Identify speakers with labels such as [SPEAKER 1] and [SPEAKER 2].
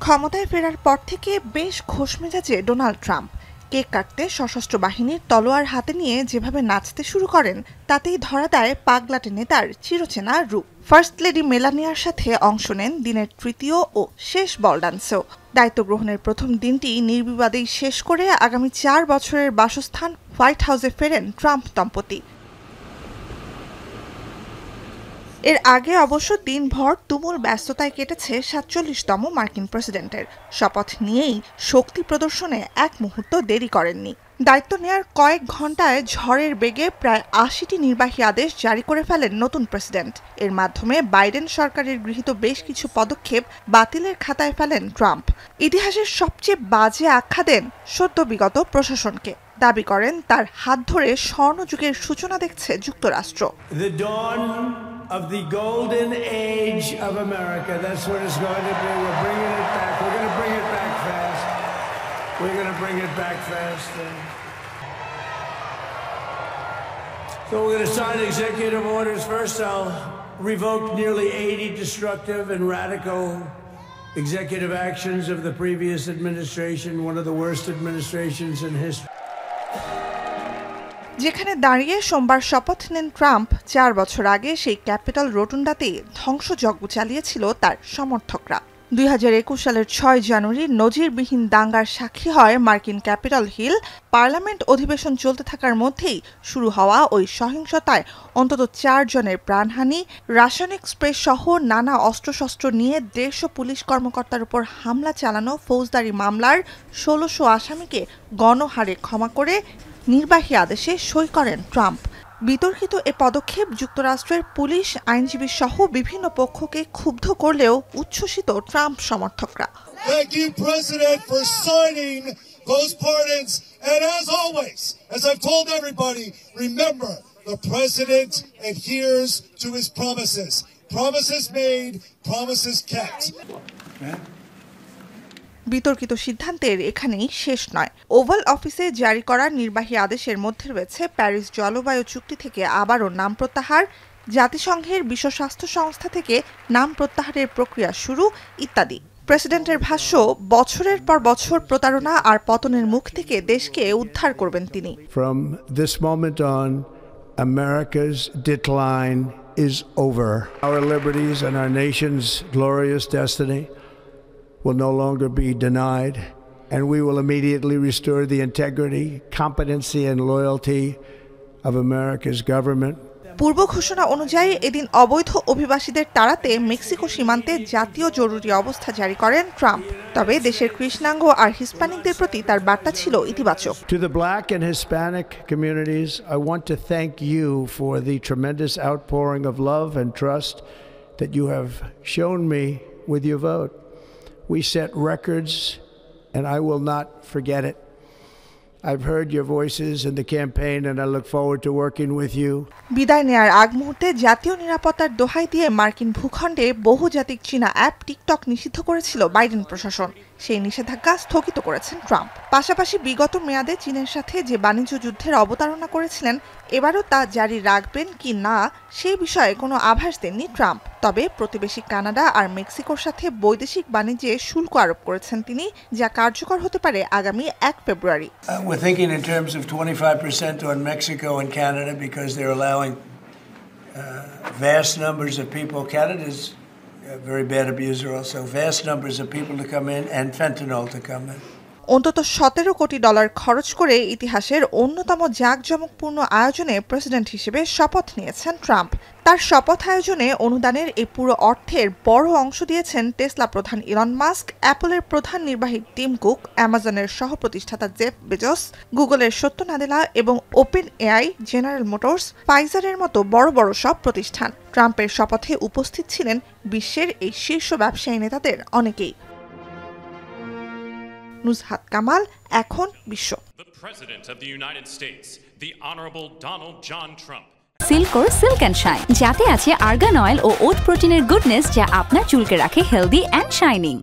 [SPEAKER 1] ক্ষমতায় ফেরার পর থেকে বেশ খোশমেজাজে ডোনাল্ড ট্রাম্প। কেক কাটতে সশস্ত্র বাহিনীর তলোয়ার হাতে নিয়ে যেভাবে নাচতে শুরু করেন তাতেই ধরা দেয় পাগলাটে নেতার চিরচেনা রূপ। ফার্স্ট লেডি মেলানিয়ার সাথে অংশ নেন দিনের তৃতীয় ও শেষ বল ডান্সেও। দায়িত্ব গ্রহণের প্রথম দিনটি নির্বিবাদেই শেষ করে আগামী 4 বছরের বাসস্থান হোয়াইট হাউসে ফেরেন ট্রাম্প দম্পতি। এর আগে অবশ্য দিনভর তুমুল ব্যস্ততায় কেটেছে ৪৭তম মার্কিন প্রেসিডেন্টের। শপথ নিয়েই শক্তি প্রদর্শনে এক মুহূর্ত দেরি করেননি। দায়িত্ব নেয়ার কয়েক ঘণ্টায় ঝড়ের বেগে প্রায় ৮০টি নির্বাহী আদেশ জারি করে ফেলেন নতুন প্রেসিডেন্ট। এর মাধ্যমে বাইডেন সরকারের গৃহীত বেশ কিছু পদক্ষেপ বাতিলের খাতায় ফেলেন ট্রাম্প। ইতিহাসের সবচেয়ে বাজে আখ্যা দেন সদ্য বিগত প্রশাসনকে। দাবি করেন তার হাত ধরে স্বর্ণযুগের সূচনা দেখছে যুক্তরাষ্ট্র।
[SPEAKER 2] Of the golden age of America. That's what it's going to be. We're bringing it back. We're going to bring it back fast. We're going to bring it back fast. So we're going to sign executive orders. First, I'll revoke nearly 80 destructive and radical executive actions of the previous administration, one of the worst administrations in history.
[SPEAKER 1] যেখানে দাঁড়িয়ে সোমবার শপথ নেন Trump, 4 বছর আগে সেই capital রোটুন্ডাতেই ধ্বংসযজ্ঞ চালিয়েছিল তার সমর্থকরা। 2021 সালের 6 জানুয়ারি নজিরবিহীন দাঙ্গার সাক্ষী হয় মার্কিন ক্যাপিটাল হিল। পার্লামেন্ট অধিবেশন চলতে থাকার মধ্যেই শুরু হওয়া ওই সহিংসতায় অন্তত 4 জনের প্রাণহানি, রাসায়নিক স্প্রে সহ নানা অস্ত্রশস্ত্র নিয়ে 150 পুলিশ কর্মকর্তার উপর হামলা চালানো ফৌজদারি মামলার 1600 আসামিকে গণহারে ক্ষমা করে নির্বাহী আদেশে সই করেন ট্রাম্প। বিতর্কিত এ পদক্ষেপ যুক্তরাষ্ট্রের পুলিশ, আইনজীবী সহ বিভিন্ন পক্ষকে ক্ষুব্ধ করলেও উচ্ছ্বসিত ট্রাম্প সমর্থকরা।
[SPEAKER 3] Thank you, President, for signing those pardons. And as always, as I've told everybody, remember, the President adheres to his promises. Promises made, promises kept.
[SPEAKER 1] বিতর্কিত সিদ্ধান্তের এখানেই শেষ নয়। ওভাল অফিসে জারি করা নির্বাহী আদেশের মধ্যে রয়েছে প্যারিস জলবায়ু চুক্তি থেকে আবারও নাম প্রত্যাহার, জাতিসংঘের বিশ্ব স্বাস্থ্য সংস্থা থেকে নাম প্রত্যাহারের প্রক্রিয়া শুরু ইত্যাদি। প্রেসিডেন্টের ভাষ্য, বছরের পর বছর প্রতারণা আর পতনের মুখ থেকে দেশকে উদ্ধার করবেন তিনি।
[SPEAKER 2] From this moment on, America's decline is over. Our liberties and our nation's glorious destiny will no longer be denied, and we will immediately restore the integrity, competency, and loyalty of America's government.
[SPEAKER 1] পূর্ব ঘোষণা অনুযায়ী এদিন অবৈধ অভিবাসীদের তাড়াতে Mexico সীমান্তে জাতীয় জরুরি অবস্থা জারি করেন ট্রাম্প। তবে দেশের কৃষ্ণাঙ্গ আর হিস্পানিকদের প্রতি তার বার্তা ছিল ইতিবাচক।
[SPEAKER 2] To the Black and Hispanic communities, I want to thank you for the tremendous outpouring of love and trust that you have shown me with your vote. We set records, and I will not forget it. I've heard your voices in the campaign, and I look forward to working with you.
[SPEAKER 1] বিদায় নেয়ার আগ মুহূর্তে জাতীয় নিরাপত্তার দোহাই দিয়ে মার্কিন ভূখণ্ডে বহুজাতিক চীনা অ্যাপ টিকটক নিষিদ্ধ করেছিল বাইডেন প্রশাসন। সেই নিষেধাজ্ঞা স্থগিত করেছেন ট্রাম্প। পাশাপাশি বিগত মেয়াদে চীনের সাথে যে বাণিজ্য যুদ্ধের অবতারণা করেছিলেন, এবারও তা জারি রাখবেন কি না সেই বিষয়ে কোনো আভাস দেননি ট্রাম্প। তবে প্রতিবেশী কানাডা আর মেক্সিকোর সাথে বৈদেশিক বাণিজ্যে শুল্ক আরোপ করেছেন তিনি, যা কার্যকর হতে পারে আগামী 1 ফেব্রুয়ারি।
[SPEAKER 2] We're thinking in terms of 25% on Mexico and Canada because they're allowing vast numbers of people. Canada's a very bad abuser also. Vast numbers of people to come in and fentanyl to come in.
[SPEAKER 1] অন্তত $17 কোটি খরচ করে ইতিহাসের অন্যতম জাঁকজমকপূর্ণ আয়োজনে president হিসেবে শপথ নিয়েছেন ট্রাম্প। তার শপথ আয়োজনে অনুদানের এই পুরো অর্থের বড় অংশ দিয়েছেন টেসলা প্রধান ইলন মাস্ক, অ্যাপলের প্রধান নির্বাহী টিম কুক, অ্যামাজনের সহ-প্রতিষ্ঠাতা জেফ বেজোস, গুগলের সত্য নাদেলা এবং ওপেন এআই, জেনারেল মোটরস, ফাইজারের মতো বড় বড় সব প্রতিষ্ঠান। ট্রাম্পের শপথে উপস্থিত ছিলেন বিশ্বের এই শীর্ষ ব্যবসায়ী নেতাদের অনেকেই। নুজহাত কামাল, এখন বিশ্ব।
[SPEAKER 4] সিল্কোর সিল্ক অ্যান্ড শাইন, যাতে আছে আর্গান অয়েল ও ওট প্রোটিনের গুডনেস, যা আপনার চুলকে রাখে হেলদি অ্যান্ড শাইনিং।